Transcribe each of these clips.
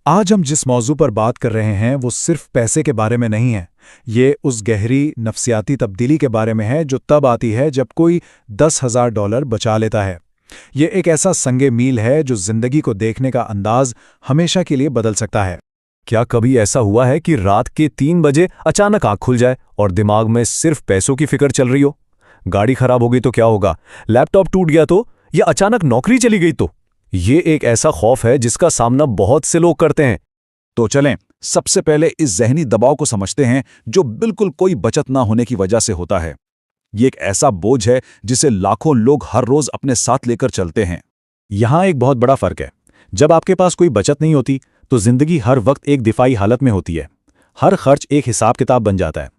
आज हम जिस मौजू पर बात कर रहे हैं वो सिर्फ पैसे के बारे में नहीं है। ये उस गहरी नफ्सियाती तब्दीली के बारे में है जो तब आती है जब कोई $10,000 बचा लेता है। ये एक ऐसा संगे मील है जो जिंदगी को देखने का अंदाज हमेशा के लिए बदल सकता है। क्या कभी ऐसा हुआ है कि रात के 3 बजे अचानक आंख खुल जाए और दिमाग में सिर्फ पैसों की फिक्र चल रही हो? गाड़ी खराब हो गई तो क्या होगा, लैपटॉप टूट गया तो, या अचानक नौकरी चली गई तो? ये एक ऐसा खौफ है जिसका सामना बहुत से लोग करते हैं। तो चलें सबसे पहले इस ज़हनी दबाव को समझते हैं जो बिल्कुल कोई बचत ना होने की वजह से होता है। ये एक ऐसा बोझ है जिसे लाखों लोग हर रोज अपने साथ लेकर चलते हैं। यहाँ एक बहुत बड़ा फर्क है। जब आपके पास कोई बचत नहीं होती तो जिंदगी हर वक्त एक दिफाई हालत में होती है। हर खर्च एक हिसाब किताब बन जाता है।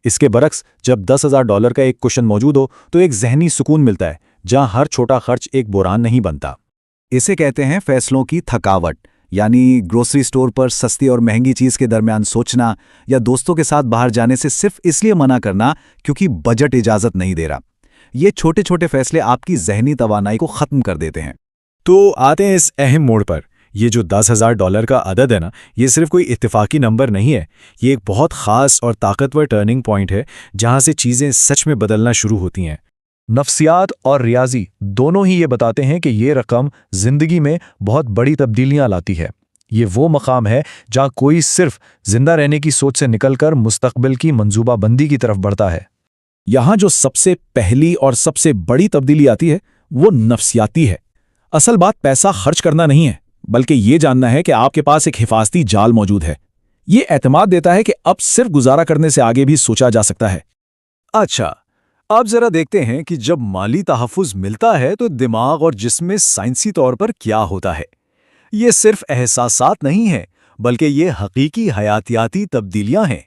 इसके बरक्स जब $10,000 का एक कुशन मौजूद हो तो एक जहनी सुकून मिलता है, जहां हर छोटा खर्च एक बुरान नहीं बनता। इसे कहते हैं फैसलों की थकावट, यानी ग्रोसरी स्टोर पर सस्ती और महंगी चीज के दरमियान सोचना या दोस्तों के साथ बाहर जाने से सिर्फ इसलिए मना करना क्योंकि बजट इजाजत नहीं दे रहा। ये छोटे छोटे फैसले आपकी जहनी तवानाई को खत्म कर देते हैं। तो आते हैं इस अहम मोड़ पर। ये जो $10,000 का अदद है ना, ये सिर्फ कोई इत्तेफाकी नंबर नहीं है। ये एक बहुत खास और ताकतवर टर्निंग पॉइंट है जहां से चीजें सच में बदलना शुरू होती हैं। नफ्सियात और रियाजी दोनों ही ये बताते हैं कि ये रकम जिंदगी में बहुत बड़ी तब्दीलियां लाती है। ये वो मकाम है जहां कोई सिर्फ जिंदा रहने की सोच से निकलकर मुस्तकबिल की मंसूबाबंदी की तरफ बढ़ता है। यहां जो सबसे पहली और सबसे बड़ी तब्दीली आती है वो नफ्सियाती है। असल बात पैसा खर्च करना नहीं है, बल्कि ये जानना है कि आपके पास एक हिफाजती जाल मौजूद है। ये एतमाद देता है कि अब सिर्फ गुजारा करने से आगे भी सोचा जा सकता है। अच्छा, अब जरा देखते हैं कि जब माली तहफ़्फ़ुज़ मिलता है तो दिमाग और जिस्म में साइंसी तौर पर क्या होता है। ये सिर्फ एहसासात नहीं है, बल्कि ये हकीकी हयातियाती तब्दीलियां हैं।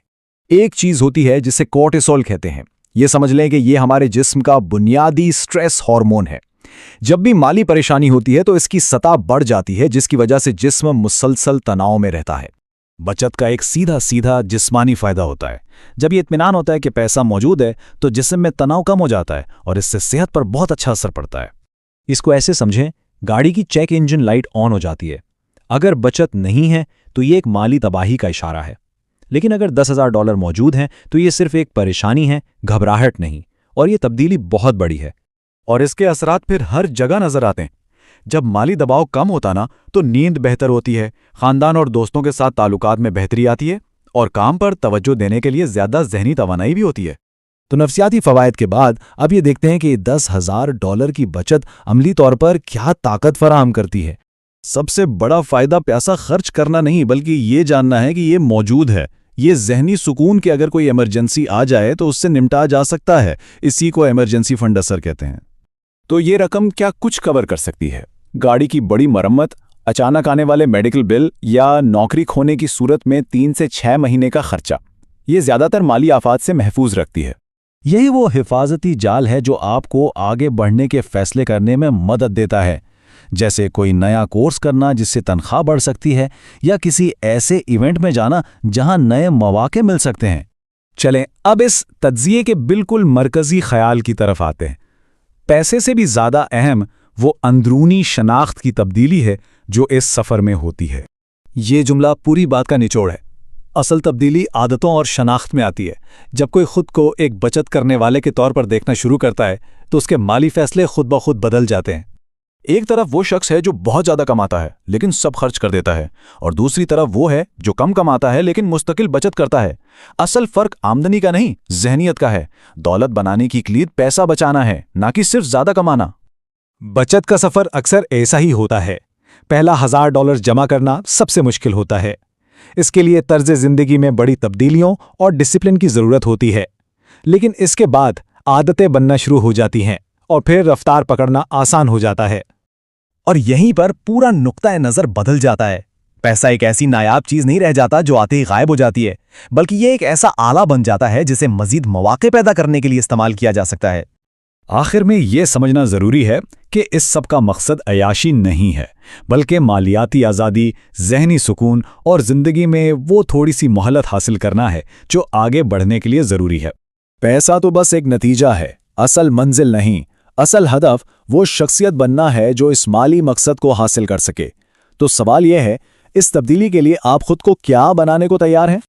एक चीज होती है जिसे कोर्टिसोल कहते हैं। ये समझ लें कि ये हमारे जिस्म का बुनियादी स्ट्रेस हार्मोन है। जब भी माली परेशानी होती है तो इसकी सतह बढ़ जाती है, जिसकी वजह से जिस्म मुसलसल तनाव में रहता है। बचत का एक सीधा सीधा जिस्मानी फायदा होता है। जब ये इत्मीनान होता है कि पैसा मौजूद है तो जिस्म में तनाव कम हो जाता है और इससे सेहत पर बहुत अच्छा असर पड़ता है। इसको ऐसे समझें, गाड़ी की चेक इंजन लाइट ऑन हो जाती है। अगर बचत नहीं है तो ये एक माली तबाही का इशारा है। लेकिन अगर $10,000 मौजूद हैं तो ये सिर्फ एक परेशानी है, घबराहट नहीं। और ये तब्दीली बहुत बड़ी है और इसके असरात फिर हर जगह नजर आते हैं। जब माली दबाव कम होता ना तो नींद बेहतर होती है, खानदान और दोस्तों के साथ ताल्लुकात में बेहतरी आती है और काम पर तवज्जो देने के लिए ज्यादा जहनी तवानाई भी होती है। तो नफ्सियाती फवायद के बाद अब ये देखते हैं कि $10,000 की बचत अमली तौर पर क्या ताकत फराहम करती है। सबसे बड़ा फायदा पैसा खर्च करना नहीं, बल्कि ये जानना है कि ये मौजूद है। ये जहनी सुकून कि अगर कोई इमरजेंसी आ जाए तो उससे निपटा जा सकता है। इसी को इमरजेंसी फंड असर कहते हैं। तो ये रकम क्या कुछ कवर कर सकती है? गाड़ी की बड़ी मरम्मत, अचानक आने वाले मेडिकल बिल या नौकरी खोने की सूरत में 3 से 6 महीने का खर्चा। ये ज्यादातर माली आफात से महफूज रखती है। यही वो हिफाजती जाल है जो आपको आगे बढ़ने के फैसले करने में मदद देता है, जैसे कोई नया कोर्स करना जिससे तनख्वाह बढ़ सकती है या किसी ऐसे इवेंट में जाना जहां नए मौके मिल सकते हैं। चलें अब इस तज्जिए के बिल्कुल मरकजी ख्याल की तरफ आते हैं। पैसे से भी ज्यादा अहम वो अंदरूनी शनाख्त की तब्दीली है जो इस सफर में होती है। ये जुमला पूरी बात का निचोड़ है। असल तब्दीली आदतों और शनाख्त में आती है। जब कोई खुद को एक बचत करने वाले के तौर पर देखना शुरू करता है तो उसके माली फैसले खुद ब खुद बदल जाते हैं। एक तरफ वो शख्स है जो बहुत ज्यादा कमाता है लेकिन सब खर्च कर देता है, और दूसरी तरफ वो है जो कम कमाता है लेकिन मुस्तकिल बचत करता है। असल फर्क आमदनी का नहीं, जहनियत का है। दौलत बनाने की क्लीद पैसा बचाना है, ना कि सिर्फ ज्यादा कमाना। बचत का सफर अक्सर ऐसा ही होता है। पहला $1,000 जमा करना सबसे मुश्किल होता है। इसके लिए तर्ज जिंदगी में बड़ी तब्दीलियों और डिसिप्लिन की जरूरत होती है। लेकिन इसके बाद आदतें बनना शुरू हो जाती हैं और फिर रफ्तार पकड़ना आसान हो जाता है। और यहीं पर पूरा नुक्ता नजर बदल जाता है। पैसा एक ऐसी नायाब चीज नहीं रह जाता जो आते ही गायब हो जाती है, बल्कि ये एक ऐसा आला बन जाता है जिसे मजीद मौके पैदा करने के लिए इस्तेमाल किया जा सकता है। आखिर में यह समझना जरूरी है कि इस सब का मकसद अयाशी नहीं है, बल्कि मालियाती आज़ादी, जहनी सुकून और जिंदगी में वो थोड़ी सी मोहलत हासिल करना है जो आगे बढ़ने के लिए जरूरी है। पैसा तो बस एक नतीजा है, असल मंजिल नहीं। असल हदफ वो शख्सियत बनना है जो इस माली मकसद को हासिल कर सके। तो सवाल यह है, इस तब्दीली के लिए आप खुद को क्या बनाने को तैयार हैं?